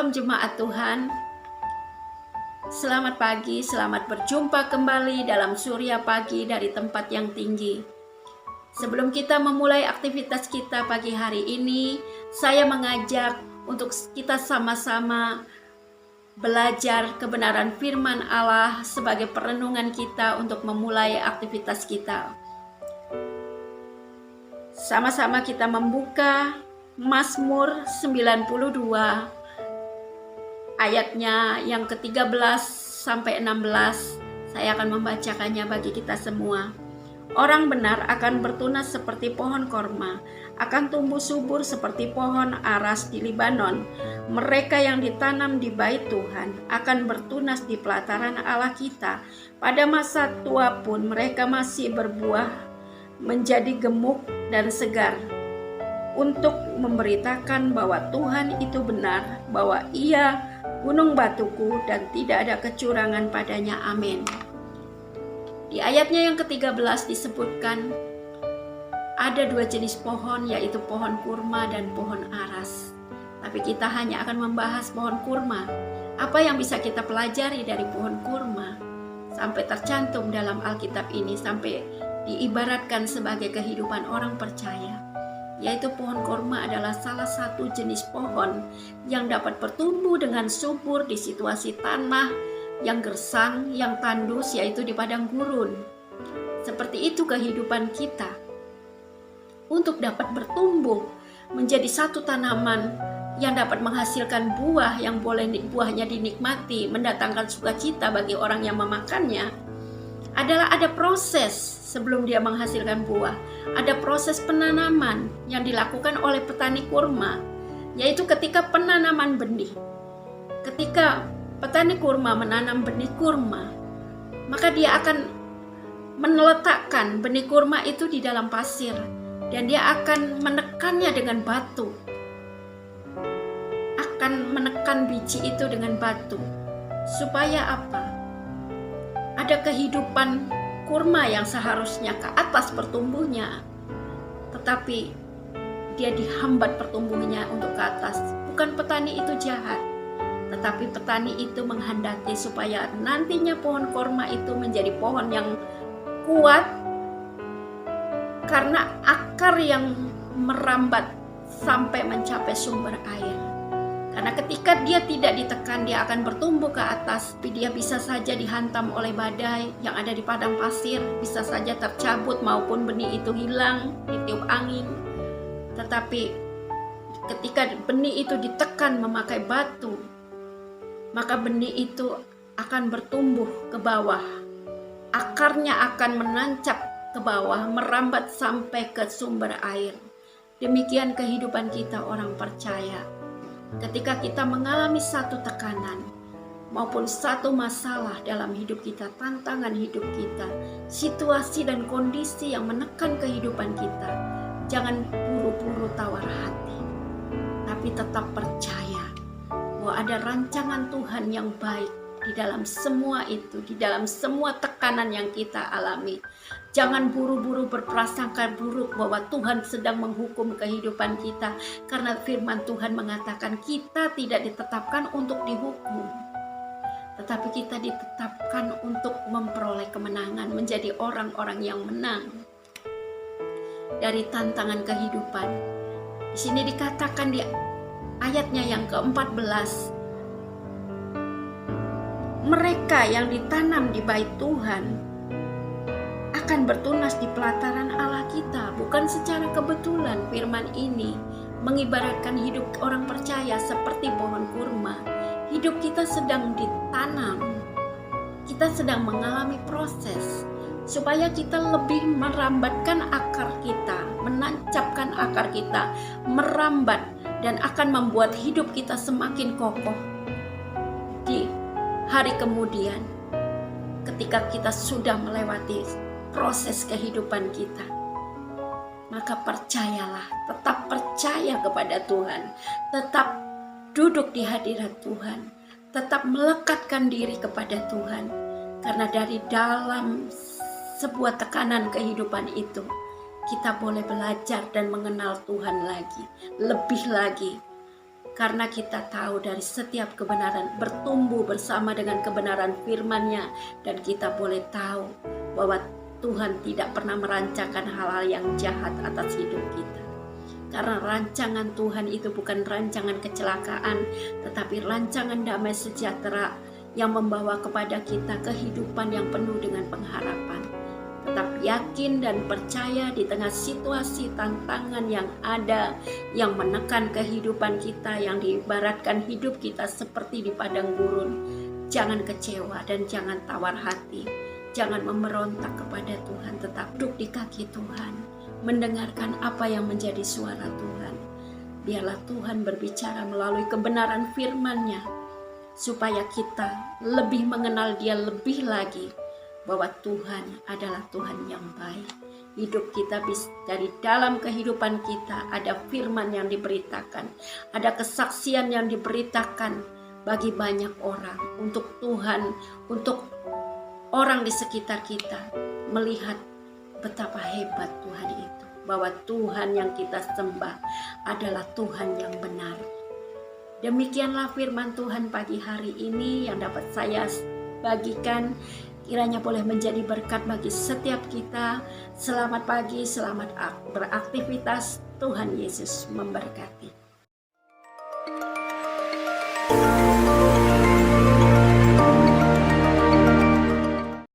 Shalom jemaat Tuhan. Selamat pagi, selamat berjumpa kembali dalam Surya Pagi dari tempat yang tinggi. Sebelum kita memulai aktivitas kita pagi hari ini, saya mengajak untuk kita sama-sama belajar kebenaran firman Allah sebagai perenungan kita untuk memulai aktivitas kita. Sama-sama kita membuka Mazmur 92 ayatnya yang ke-13 sampai 16. Saya akan membacakannya bagi kita semua. Orang benar akan bertunas seperti pohon korma, akan tumbuh subur seperti pohon aras di Libanon. Mereka yang ditanam di bait Tuhan akan bertunas di pelataran Allah kita. Pada masa tua pun mereka masih berbuah, menjadi gemuk dan segar, untuk memberitakan bahwa Tuhan itu benar, bahwa Ia gunung batuku dan tidak ada kecurangan padanya. Amin. Di ayatnya yang ke-13 disebutkan ada dua jenis pohon, yaitu pohon kurma dan pohon aras. Tapi kita hanya akan membahas pohon kurma. Apa yang bisa kita pelajari dari pohon kurma sampai tercantum dalam Alkitab ini, sampai diibaratkan sebagai kehidupan orang percaya, yaitu pohon korma adalah salah satu jenis pohon yang dapat bertumbuh dengan subur di situasi tanah yang gersang, yang tandus, yaitu di padang gurun. Seperti itu kehidupan kita. Untuk dapat bertumbuh menjadi satu tanaman yang dapat menghasilkan buah yang boleh buahnya dinikmati, mendatangkan sukacita bagi orang yang memakannya, adalah ada proses sebelum dia menghasilkan buah. Ada proses penanaman yang dilakukan oleh petani kurma, yaitu ketika penanaman benih. Ketika petani kurma menanam benih kurma, maka dia akan meletakkan benih kurma itu di dalam pasir, dan dia akan menekannya dengan batu. Akan menekan biji itu dengan batu. Supaya apa? Ada kehidupan kurma yang seharusnya ke atas pertumbuhnya, tetapi dia dihambat pertumbuhannya untuk ke atas. Bukan petani itu jahat, tetapi petani itu menghendaki supaya nantinya pohon kurma itu menjadi pohon yang kuat, karena akar yang merambat sampai mencapai sumber air. Karena ketika dia tidak ditekan, dia akan bertumbuh ke atas, tapi dia bisa saja dihantam oleh badai yang ada di padang pasir, bisa saja tercabut maupun benih itu hilang ditiup angin. Tetapi ketika benih itu ditekan memakai batu, maka benih itu akan bertumbuh ke bawah. Akarnya akan menancap ke bawah, merambat sampai ke sumber air. Demikian kehidupan kita orang percaya. Ketika kita mengalami satu tekanan maupun satu masalah dalam hidup kita, tantangan hidup kita, situasi dan kondisi yang menekan kehidupan kita, jangan buru-buru tawar hati, tapi tetap percaya bahwa ada rancangan Tuhan yang baik di dalam semua itu, di dalam semua tekanan yang kita alami. Jangan buru-buru berprasangka buruk bahwa Tuhan sedang menghukum kehidupan kita, karena firman Tuhan mengatakan kita tidak ditetapkan untuk dihukum, tetapi kita ditetapkan untuk memperoleh kemenangan, menjadi orang-orang yang menang dari tantangan kehidupan. Di sini dikatakan di ayatnya yang ke-14, mereka yang ditanam di bait Tuhan akan bertunas di pelataran Allah kita. Bukan secara kebetulan firman ini mengibaratkan hidup orang percaya seperti pohon kurma. Hidup kita sedang ditanam, kita sedang mengalami proses supaya kita lebih merambatkan akar kita, menancapkan akar kita, merambat, dan akan membuat hidup kita semakin kokoh di hari kemudian, ketika kita sudah melewati proses kehidupan kita. Maka percayalah, tetap percaya kepada Tuhan, tetap duduk di hadirat Tuhan, tetap melekatkan diri kepada Tuhan, karena dari dalam sebuah tekanan kehidupan itu kita boleh belajar dan mengenal Tuhan lagi, lebih lagi, Karena kita tahu dari setiap kebenaran bertumbuh bersama dengan kebenaran firman-Nya, dan kita boleh tahu bahwa Tuhan tidak pernah merancangkan hal-hal yang jahat atas hidup kita. Karena rancangan Tuhan itu bukan rancangan kecelakaan, tetapi rancangan damai sejahtera yang membawa kepada kita kehidupan yang penuh dengan pengharapan. Tetap yakin dan percaya di tengah situasi tantangan yang ada, yang menekan kehidupan kita, yang diibaratkan hidup kita seperti di padang gurun. Jangan kecewa dan jangan tawar hati. Jangan memberontak kepada Tuhan, tetap duduk di kaki Tuhan, mendengarkan apa yang menjadi suara Tuhan. Biarlah Tuhan berbicara melalui kebenaran firman-Nya, supaya kita lebih mengenal Dia lebih lagi, bahwa Tuhan adalah Tuhan yang baik. Hidup kita dari dalam kehidupan kita ada firman yang diberitakan, ada kesaksian yang diberitakan bagi banyak orang, untuk Tuhan, untuk orang di sekitar kita melihat betapa hebat Tuhan itu, bahwa Tuhan yang kita sembah adalah Tuhan yang benar. Demikianlah firman Tuhan pagi hari ini yang dapat saya bagikan. Kiranya boleh menjadi berkat bagi setiap kita. Selamat pagi, selamat beraktivitas. Tuhan Yesus memberkati.